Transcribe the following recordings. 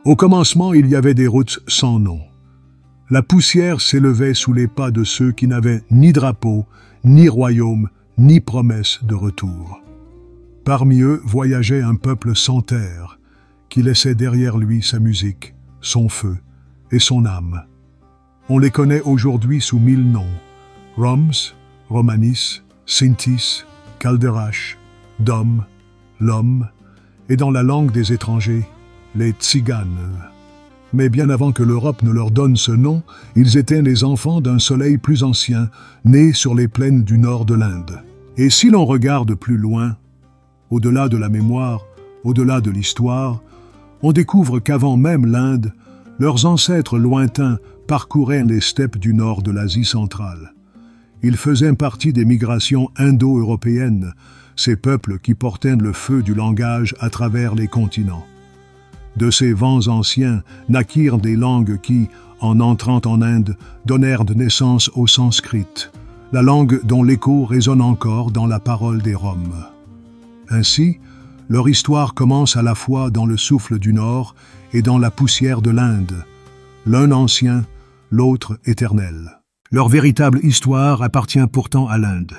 Au commencement, il y avait des routes sans nom. La poussière s'élevait sous les pas de ceux qui n'avaient ni drapeau, ni royaume, ni promesse de retour. Parmi eux voyageait un peuple sans terre, qui laissait derrière lui sa musique, son feu et son âme. On les connaît aujourd'hui sous 1000 noms: Roms, Romanis, Sintis, Calderache, Dom, l'homme, et dans la langue des étrangers, les Tziganes. Mais bien avant que l'Europe ne leur donne ce nom, ils étaient les enfants d'un soleil plus ancien, nés sur les plaines du nord de l'Inde. Et si l'on regarde plus loin, au-delà de la mémoire, au-delà de l'histoire, on découvre qu'avant même l'Inde, leurs ancêtres lointains parcouraient les steppes du nord de l'Asie centrale. Ils faisaient partie des migrations indo-européennes, ces peuples qui portaient le feu du langage à travers les continents. De ces vents anciens naquirent des langues qui, en entrant en Inde, donnèrent naissance au sanskrit, la langue dont l'écho résonne encore dans la parole des Roms. Ainsi, leur histoire commence à la fois dans le souffle du Nord et dans la poussière de l'Inde, l'un ancien, l'autre éternel. Leur véritable histoire appartient pourtant à l'Inde.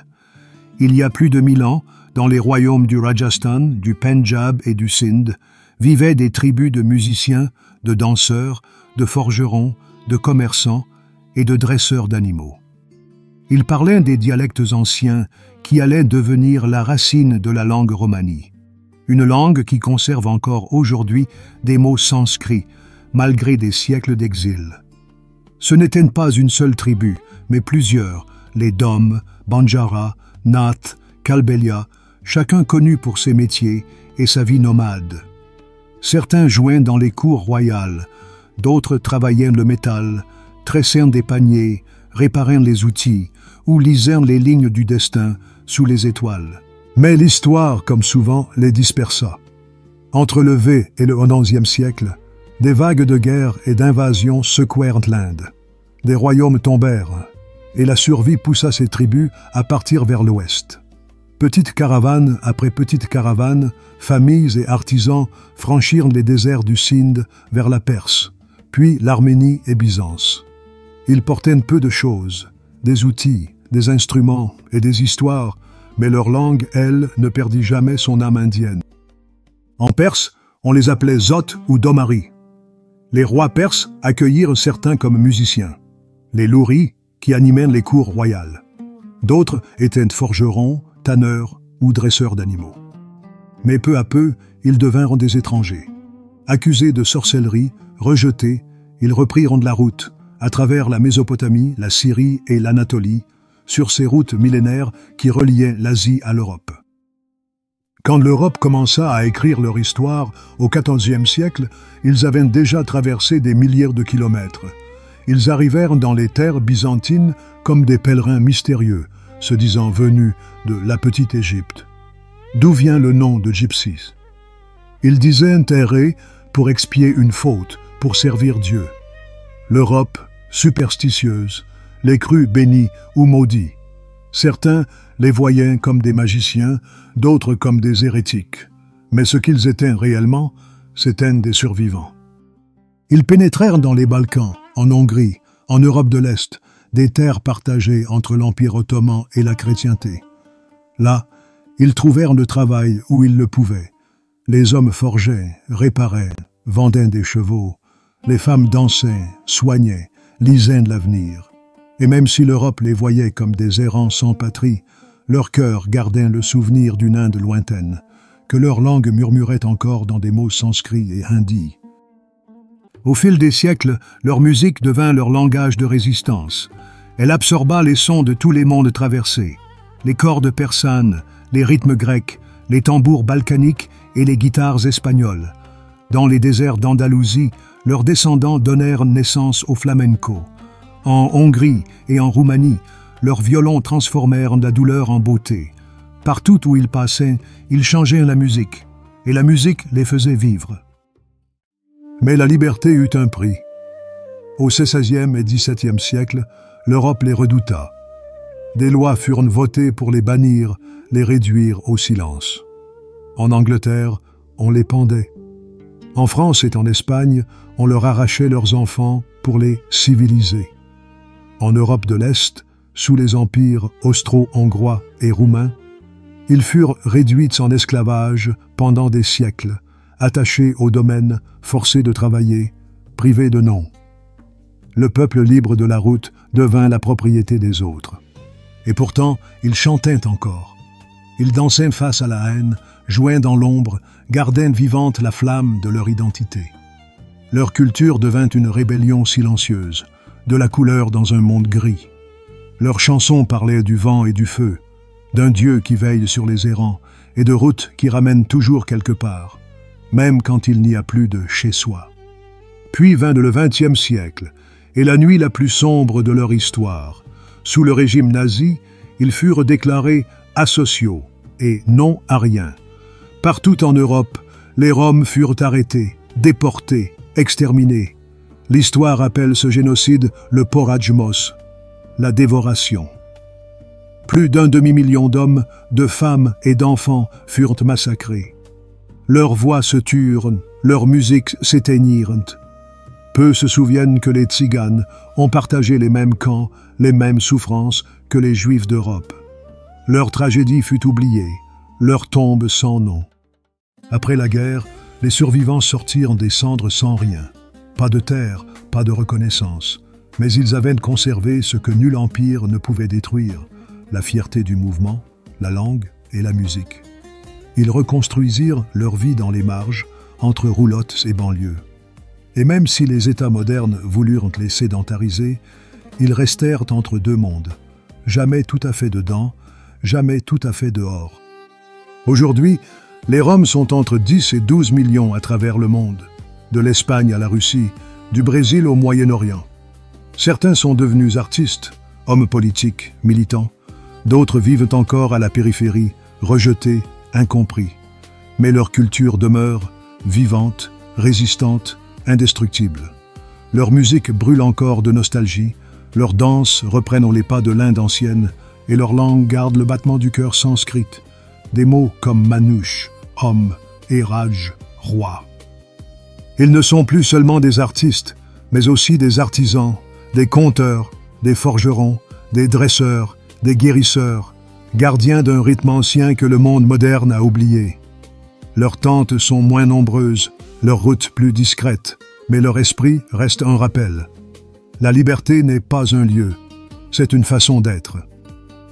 Il y a plus de 1000 ans, dans les royaumes du Rajasthan, du Pendjab et du Sindh, vivaient des tribus de musiciens, de danseurs, de forgerons, de commerçants et de dresseurs d'animaux. Ils parlaient des dialectes anciens qui allaient devenir la racine de la langue romanie, une langue qui conserve encore aujourd'hui des mots sanscrits, malgré des siècles d'exil. Ce n'était pas une seule tribu, mais plusieurs, les Dom, Banjara, Nath, Kalbelia, chacun connu pour ses métiers et sa vie nomade. Certains jouaient dans les cours royales, d'autres travaillaient le métal, tressaient des paniers, réparaient les outils ou lisaient les lignes du destin sous les étoiles. Mais l'histoire, comme souvent, les dispersa. Entre le V et le XIe siècle, des vagues de guerre et d'invasion secouèrent l'Inde. Des royaumes tombèrent, et la survie poussa ces tribus à partir vers l'ouest. Petite caravane après petite caravane, familles et artisans franchirent les déserts du Sindh vers la Perse, puis l'Arménie et Byzance. Ils portaient peu de choses, des outils, des instruments et des histoires, mais leur langue, elle, ne perdit jamais son âme indienne. En Perse, on les appelait Zot ou Domari. Les rois perses accueillirent certains comme musiciens, les louris qui animaient les cours royales. D'autres étaient forgerons, tanneurs ou dresseurs d'animaux. Mais peu à peu, ils devinrent des étrangers. Accusés de sorcellerie, rejetés, ils reprirent de la route, à travers la Mésopotamie, la Syrie et l'Anatolie, sur ces routes millénaires qui reliaient l'Asie à l'Europe. Quand l'Europe commença à écrire leur histoire au XIVe siècle, ils avaient déjà traversé des milliers de kilomètres. Ils arrivèrent dans les terres byzantines comme des pèlerins mystérieux, se disant venus de la petite Égypte. D'où vient le nom de Gypsies? Ils disaient errer pour expier une faute, pour servir Dieu. L'Europe, superstitieuse, les crut bénis ou maudits. Certains les voyaient comme des magiciens, d'autres comme des hérétiques. Mais ce qu'ils étaient réellement, c'étaient des survivants. Ils pénétrèrent dans les Balkans, en Hongrie, en Europe de l'Est, des terres partagées entre l'Empire ottoman et la chrétienté. Là, ils trouvèrent le travail où ils le pouvaient. Les hommes forgeaient, réparaient, vendaient des chevaux. Les femmes dansaient, soignaient, lisaient de l'avenir. Et même si l'Europe les voyait comme des errants sans patrie, leur cœur gardait le souvenir d'une Inde lointaine, que leur langue murmurait encore dans des mots sanscrits et hindis. Au fil des siècles, leur musique devint leur langage de résistance. Elle absorba les sons de tous les mondes traversés, les cordes persanes, les rythmes grecs, les tambours balkaniques et les guitares espagnoles. Dans les déserts d'Andalousie, leurs descendants donnèrent naissance au flamenco. En Hongrie et en Roumanie, leurs violons transformèrent la douleur en beauté. Partout où ils passaient, ils changeaient la musique, et la musique les faisait vivre. Mais la liberté eut un prix. Au XVIe et XVIIe siècle, l'Europe les redouta. Des lois furent votées pour les bannir, les réduire au silence. En Angleterre, on les pendait. En France et en Espagne, on leur arrachait leurs enfants pour les civiliser. En Europe de l'Est, sous les empires austro-hongrois et roumains, ils furent réduits en esclavage pendant des siècles, attachés au domaine, forcés de travailler, privés de nom. Le peuple libre de la route devint la propriété des autres. Et pourtant, ils chantaient encore. Ils dansaient face à la haine, jouaient dans l'ombre, gardaient vivante la flamme de leur identité. Leur culture devint une rébellion silencieuse, de la couleur dans un monde gris. Leurs chansons parlaient du vent et du feu, d'un Dieu qui veille sur les errants et de routes qui ramènent toujours quelque part, même quand il n'y a plus de chez soi. Puis vint le XXe siècle, et la nuit la plus sombre de leur histoire. Sous le régime nazi, ils furent déclarés asociaux et non ariens. Partout en Europe, les Roms furent arrêtés, déportés, exterminés. L'histoire appelle ce génocide le porajmos, la dévoration. Plus d'un demi-million d'hommes, de femmes et d'enfants furent massacrés. Leurs voix se turent, leurs musiques s'éteignirent. Peu se souviennent que les tziganes ont partagé les mêmes camps, les mêmes souffrances que les Juifs d'Europe. Leur tragédie fut oubliée, leur tombe sans nom. Après la guerre, les survivants sortirent des cendres sans rien. Pas de terre, pas de reconnaissance. Mais ils avaient conservé ce que nul empire ne pouvait détruire, la fierté du mouvement, la langue et la musique. Ils reconstruisirent leur vie dans les marges, entre roulottes et banlieues. Et même si les États modernes voulurent les sédentariser, ils restèrent entre deux mondes, jamais tout à fait dedans, jamais tout à fait dehors. Aujourd'hui, les Roms sont entre 10 et 12 millions à travers le monde, de l'Espagne à la Russie, du Brésil au Moyen-Orient. Certains sont devenus artistes, hommes politiques, militants. D'autres vivent encore à la périphérie, rejetés, incompris. Mais leur culture demeure vivante, résistante, indestructible. Leur musique brûle encore de nostalgie, leurs danses reprennent les pas de l'Inde ancienne et leur langue garde le battement du cœur sanskrit, des mots comme manouche, homme, et raj, roi. Ils ne sont plus seulement des artistes, mais aussi des artisans, des conteurs, des forgerons, des dresseurs, des guérisseurs, gardiens d'un rythme ancien que le monde moderne a oublié. Leurs tentes sont moins nombreuses, leurs routes plus discrètes, mais leur esprit reste un rappel. La liberté n'est pas un lieu, c'est une façon d'être.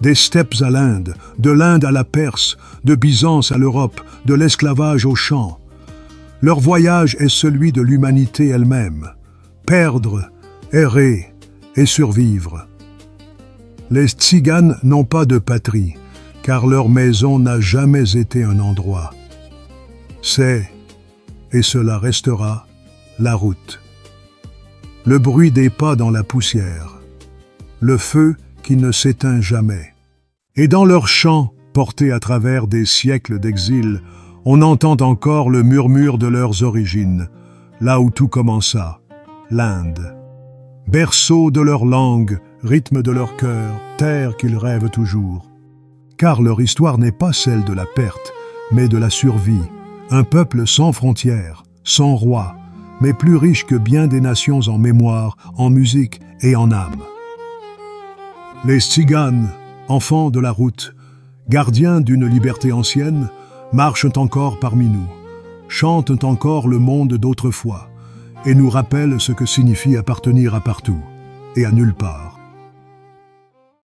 Des steppes à l'Inde, de l'Inde à la Perse, de Byzance à l'Europe, de l'esclavage au champ. Leur voyage est celui de l'humanité elle-même. Perdre, errer et survivre. Les tziganes n'ont pas de patrie, car leur maison n'a jamais été un endroit. C'est, et cela restera, la route. Le bruit des pas dans la poussière. Le feu qui ne s'éteint jamais. Et dans leurs chants, portés à travers des siècles d'exil, on entend encore le murmure de leurs origines, là où tout commença, l'Inde. Berceau de leur langue, rythme de leur cœur, terre qu'ils rêvent toujours. Car leur histoire n'est pas celle de la perte, mais de la survie. Un peuple sans frontières, sans roi, mais plus riche que bien des nations en mémoire, en musique et en âme. Les tziganes, enfants de la route, gardiens d'une liberté ancienne, marchent encore parmi nous, chantent encore le monde d'autrefois, et nous rappellent ce que signifie appartenir à partout et à nulle part.